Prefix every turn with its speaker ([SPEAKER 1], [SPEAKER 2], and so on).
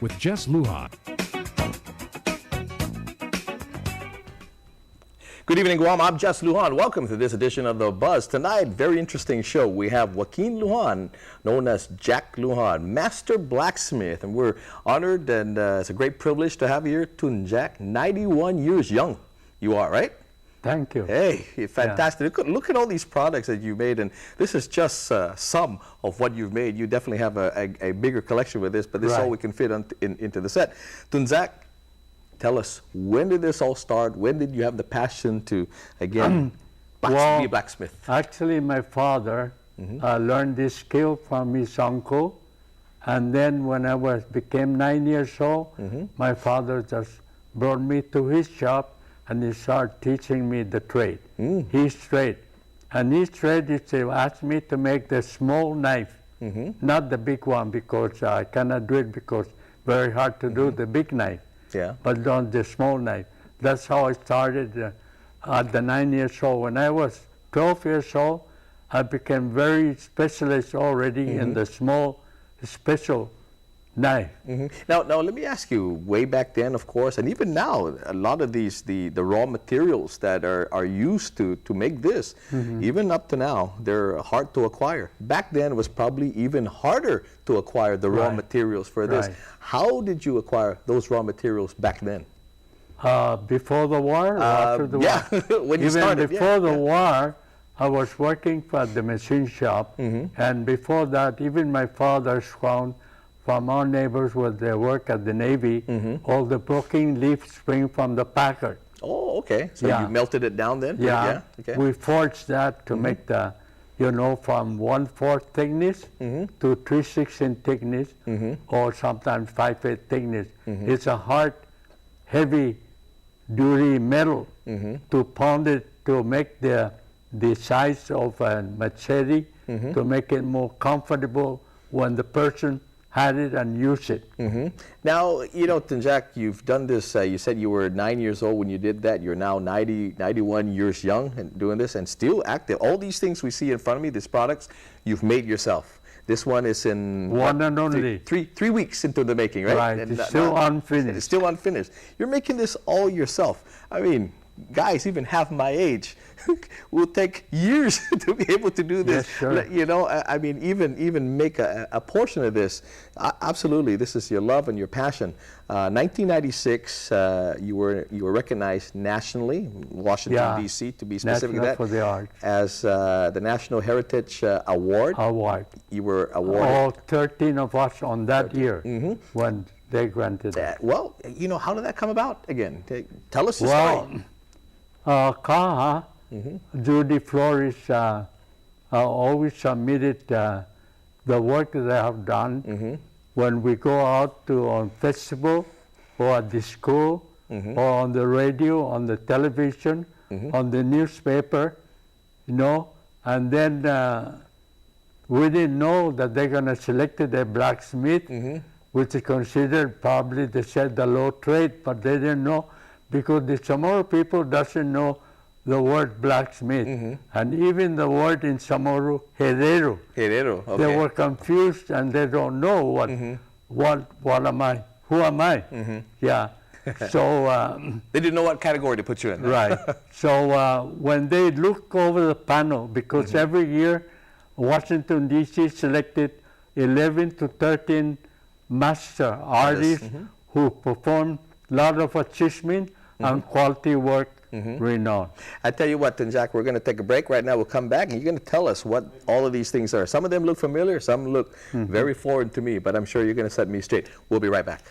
[SPEAKER 1] with Jess Lujan.
[SPEAKER 2] Good evening, Guam. I'm Jess Lujan. Welcome to this edition of The Buzz. Tonight, very interesting show. We have Joaquin Lujan, known as Jack Lujan, master blacksmith. And we're honored, and it's a great privilege to have you here, Jack. 91 years young you are, right?
[SPEAKER 3] Thank you.
[SPEAKER 2] Hey, fantastic. Yeah. Look at all these products that you've made, and this is just some of what you've made. You definitely have a bigger collection with this, but this is all we can fit into the set. Jack, tell us, when did this all start? When did you have the passion to, again, be a blacksmith?
[SPEAKER 3] Actually, my father learned this skill from his uncle. And then when I became 9 years old, my father just brought me to his shop and he started teaching me the trade, his trade. And his trade is to ask me to make the small knife, not the big one, because I cannot do it because very hard to do the big knife.
[SPEAKER 2] Yeah.
[SPEAKER 3] But on the small knife. That's how I started at the 9 years old. When I was 12 years old, I became very specialist already in the small, special knife.
[SPEAKER 2] Now, let me ask you, way back then, of course, and even now, a lot of these, the raw materials that are used to make this, even up to now, they're hard to acquire. Back then, it was probably even harder to acquire the raw materials for this. How did you acquire those raw materials back then?
[SPEAKER 3] Before the war or after the war?
[SPEAKER 2] When you
[SPEAKER 3] even
[SPEAKER 2] started.
[SPEAKER 3] Before the war, I was working for the machine shop, and before that, even my father found from our neighbors where they work at the Navy, all the broken leaf spring from the Packard.
[SPEAKER 2] Oh, okay. So you melted it down then?
[SPEAKER 3] Yeah. Okay. We forged that to make the, from 1/4 thickness to 3/16 thickness, or sometimes 5/8 thickness. It's a hard, heavy duty metal to pound it to make the size of a machete, to make it more comfortable when the person had it and use it.
[SPEAKER 2] Now, Jack, you've done this, you said you were 9 years old when you did that. You're now 91 years young and doing this and still active. All these things we see in front of me, these products, you've made yourself. This one is in
[SPEAKER 3] one and only
[SPEAKER 2] three weeks into the making, right?
[SPEAKER 3] Right,
[SPEAKER 2] and
[SPEAKER 3] it's still unfinished.
[SPEAKER 2] It's still unfinished. You're making this all yourself. I mean, guys even half my age will take years to be able to do this.
[SPEAKER 3] Yes, sure.
[SPEAKER 2] I mean, even make a portion of this. Absolutely, this is your love and your passion. 1996, you were recognized nationally, Washington D.C. to be specific,
[SPEAKER 3] National for the Arts,
[SPEAKER 2] as the National Heritage Award. You were awarded.
[SPEAKER 3] All 13 of us on that year when they granted that.
[SPEAKER 2] Well, how did that come about again? Tell us the story.
[SPEAKER 3] Kaha, Judy Flores always submitted the work that I have done when we go out to on festival or at the school or on the radio, on the television, on the newspaper, and then we didn't know that they're going to select a blacksmith, which is considered probably, they said, the low trade, but they didn't know, because the Chamorro people doesn't know the word blacksmith, and even the word in Chamorro, herrero.
[SPEAKER 2] Herrero, okay.
[SPEAKER 3] They were confused and they don't know what am I, who am I? Yeah, so
[SPEAKER 2] they didn't know what category to put you in.
[SPEAKER 3] Right. So when they look over the panel, because every year Washington D.C. selected 11 to 13 master artists who performed a lot of achievement and quality work renowned.
[SPEAKER 2] I tell you what, Jack, we're going to take a break right now. We'll come back and you're going to tell us what all of these things are. Some of them look familiar, some look very foreign to me, but I'm sure you're going to set me straight. We'll be right back.